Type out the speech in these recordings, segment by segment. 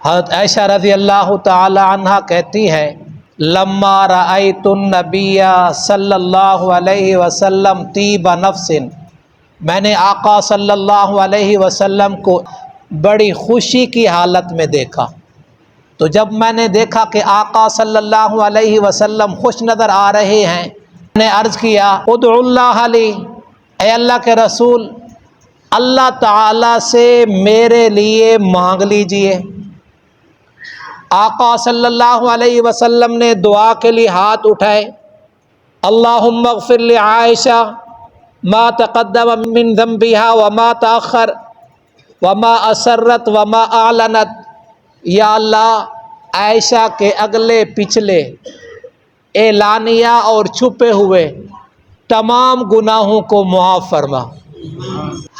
حضرت عائشہ رضی اللہ تعالی عنہا کہتی ہے لما رأیت النبی صلی اللہ علیہ وسلم طیب نفس، میں نے آقا صلی اللہ علیہ وسلم کو بڑی خوشی کی حالت میں دیکھا۔ تو جب میں نے دیکھا کہ آقا صلی اللہ علیہ وسلم خوش نظر آ رہے ہیں، میں نے عرض کیا ادعو اللہ لی، اے اللہ کے رسول اللہ تعالی سے میرے لیے مانگ لیجئے۔ آقا صلی اللہ علیہ وسلم نے دعا کے لیے ہاتھ اٹھائے، اللہم اغفر لعائشہ ما تقدم من ذنبها وما تأخر وما اسرت وما اعلنت، یا اللہ عائشہ کے اگلے پچھلے اعلانیہ اور چھپے ہوئے تمام گناہوں کو معاف فرما۔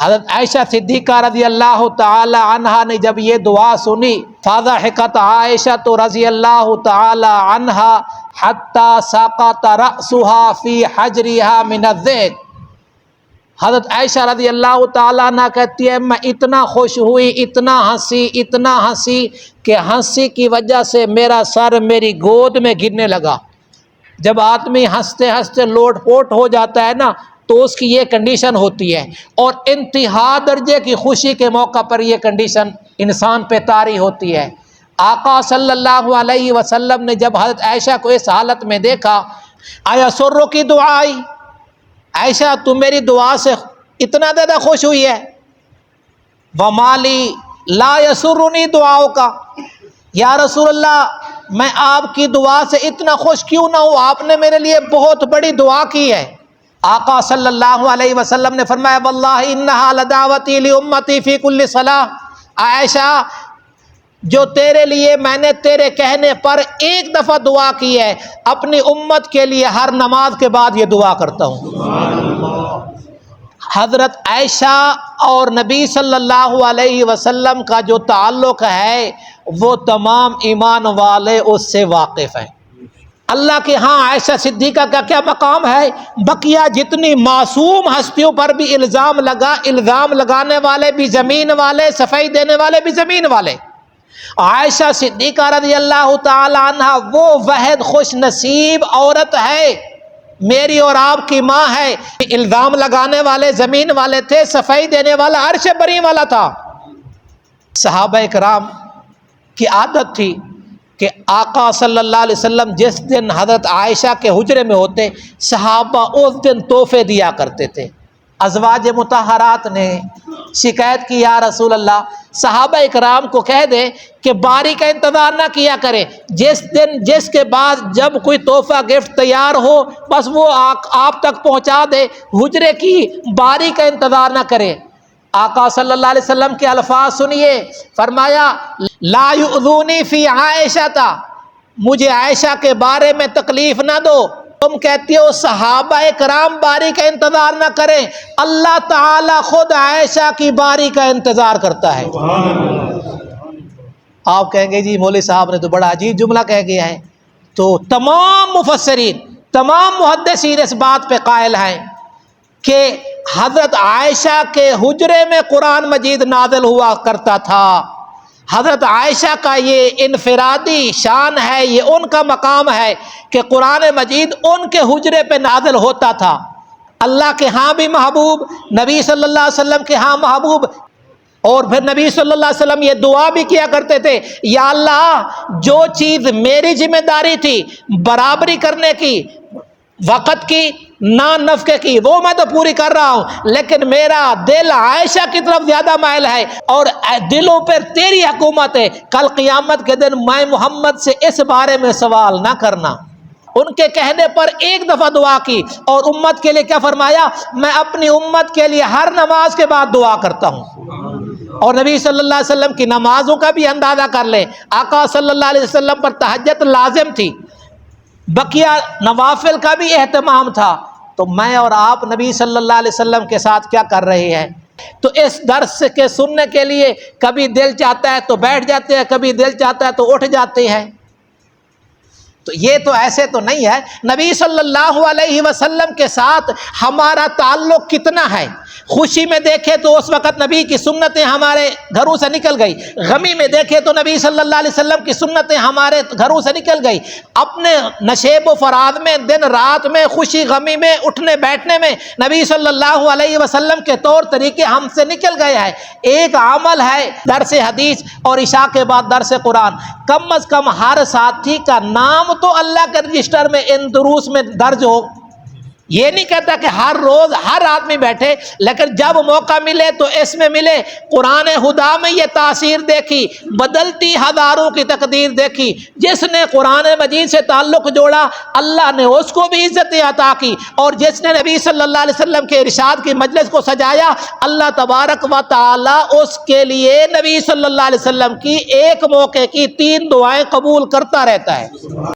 حضرت عائشہ صدیقہ رضی اللہ تعالی عنہا نے جب یہ دعا سنی، فضحکت عائشہ تو رضی اللہ تعالی عنہا حتی سقط رأسها فی حجرها من الضحک۔ حضرت عائشہ رضی اللہ تعالیٰ عنہ کہتی ہے میں اتنا خوش ہوئی، اتنا ہنسی کہ ہنسی کی وجہ سے میرا سر میری گود میں گرنے لگا۔ جب آدمی ہنستے ہنستے لوٹ پوٹ ہو جاتا ہے نا تو اس کی یہ کنڈیشن ہوتی ہے، اور انتہا درجے کی خوشی کے موقع پر یہ کنڈیشن انسان پہ طاری ہوتی ہے۔ آقا صلی اللہ علیہ وسلم نے جب حضرت عائشہ کو اس حالت میں دیکھا، آیا سرو کی دعا آئی، عائشہ تو میری دعا سے اتنا زیادہ خوش ہوئی ہے؟ ومالی لا یسرنی دعاؤ کا، یا رسول اللہ میں آپ کی دعا سے اتنا خوش کیوں نہ ہوں، آپ نے میرے لیے بہت بڑی دعا کی ہے۔ آقا صلی اللہ علیہ وسلم نے فرمایا واللہ انہا لدعوتی لامتی فی کل صلاۃ، عائشہ جو تیرے لیے میں نے تیرے کہنے پر ایک دفعہ دعا کی ہے، اپنی امت کے لیے ہر نماز کے بعد یہ دعا کرتا ہوں۔ حضرت عائشہ اور نبی صلی اللہ علیہ وسلم کا جو تعلق ہے وہ تمام ایمان والے اس سے واقف ہیں۔ اللہ کے ہاں عائشہ صدیقہ کا کیا مقام ہے؟ بقیہ جتنی معصوم ہستیوں پر بھی الزام لگانے والے بھی زمین والے، صفائی دینے والے بھی زمین والے، عائشہ صدیقہ رضی اللہ تعالی عنہ وہ واحد خوش نصیب عورت ہے، میری اور آپ کی ماں ہے۔ الزام لگانے والے زمین والے تھے، صفائی دینے والا عرش بری والا تھا۔ صحابہ کرام کی عادت تھی کہ آقا صلی اللہ علیہ وسلم جس دن حضرت عائشہ کے حجرے میں ہوتے، صحابہ اس دن تحفے دیا کرتے تھے۔ ازواج مطہرات نے شکایت کی یا رسول اللہ صحابہ اکرام کو کہہ دے کہ باری کا انتظار نہ کیا کرے، جس کے بعد جب کوئی تحفہ گفٹ تیار ہو بس وہ آپ تک پہنچا دے، حجرے کی باری کا انتظار نہ کرے۔ آقا صلی اللہ علیہ وسلم کے الفاظ سنیے، فرمایا لا یؤذونی فی عائشہ، مجھے عائشہ کے بارے میں تکلیف نہ دو۔ تم کہتی ہو صحابہ کرام باری کا انتظار نہ کریں، اللہ تعالی خود عائشہ کی باری کا انتظار کرتا ہے۔ آپ کہیں گے جی مولوی صاحب نے تو بڑا عجیب جملہ کہہ گیا ہے، تو تمام مفسرین تمام محدثین اس بات پہ قائل ہیں کہ حضرت عائشہ کے حجرے میں قرآن مجید نازل ہوا کرتا تھا۔ حضرت عائشہ کا یہ انفرادی شان ہے، یہ ان کا مقام ہے کہ قرآن مجید ان کے حجرے پہ نازل ہوتا تھا۔ اللہ کے ہاں بھی محبوب، نبی صلی اللہ علیہ وسلم کے ہاں محبوب، اور پھر نبی صلی اللہ علیہ وسلم یہ دعا بھی کیا کرتے تھے، یا اللہ جو چیز میری ذمہ داری تھی برابری کرنے کی، وقت کی نہ نفقے کی، وہ میں تو پوری کر رہا ہوں، لیکن میرا دل عائشہ کی طرف زیادہ مائل ہے، اور دلوں پر تیری حکومت ہے، کل قیامت کے دن میں محمد سے اس بارے میں سوال نہ کرنا۔ ان کے کہنے پر ایک دفعہ دعا کی، اور امت کے لیے کیا فرمایا؟ میں اپنی امت کے لیے ہر نماز کے بعد دعا کرتا ہوں۔ اور نبی صلی اللہ علیہ وسلم کی نمازوں کا بھی اندازہ کر لیں، آقا صلی اللہ علیہ وسلم پر تہجد لازم تھی، بقیہ نوافل کا بھی اہتمام تھا، تو میں اور آپ نبی صلی اللہ علیہ وسلم کے ساتھ کیا کر رہے ہیں؟ تو اس درس کے سننے کے لیے کبھی دل چاہتا ہے تو بیٹھ جاتے ہیں، کبھی دل چاہتا ہے تو اٹھ جاتے ہیں۔ تو یہ تو ایسے تو نہیں ہے. نبی صلی اللہ علیہ وسلم کے ساتھ ہمارا تعلق کتنا ہے. خوشی میں دیکھے تو اس وقت نبی کی سنتیں ہمارے گھروں سے نکل گئی، غمی میں دیکھے تو نبی صلی اللہ علیہ وسلم کی سنتیں ہمارے گھروں سے نکل گئی. اپنے نشیب و فراد میں، دن رات میں، خوشی غمی میں، اٹھنے بیٹھنے میں نبی صلی اللہ علیہ وسلم کے طور طریقے ہم سے نکل گئے ہیں. ایک عمل ہے درس حدیث اور عشاء کے بعد درس قرآن. کم از کم ہر ساتھی کا نام تو اللہ کے رجسٹر میں ان دروس میں درج ہو. یہ نہیں کہتا کہ ہر روز ہر آدمی بیٹھے، لیکن جب موقع ملے تو اس میں ملے. قرآن خدا میں یہ تاثیر دیکھی، بدلتی ہزاروں کی تقدیر دیکھی. جس نے قرآن مجید سے تعلق جوڑا اللہ نے اس کو بھی عزتیں عطا کی، اور جس نے نبی صلی اللہ علیہ وسلم کے ارشاد کی مجلس کو سجایا اللہ تبارک و تعالی اس کے لیے نبی صلی اللہ علیہ وسلم کی ایک موقع کی 3 دعائیں قبول کرتا رہتا ہے.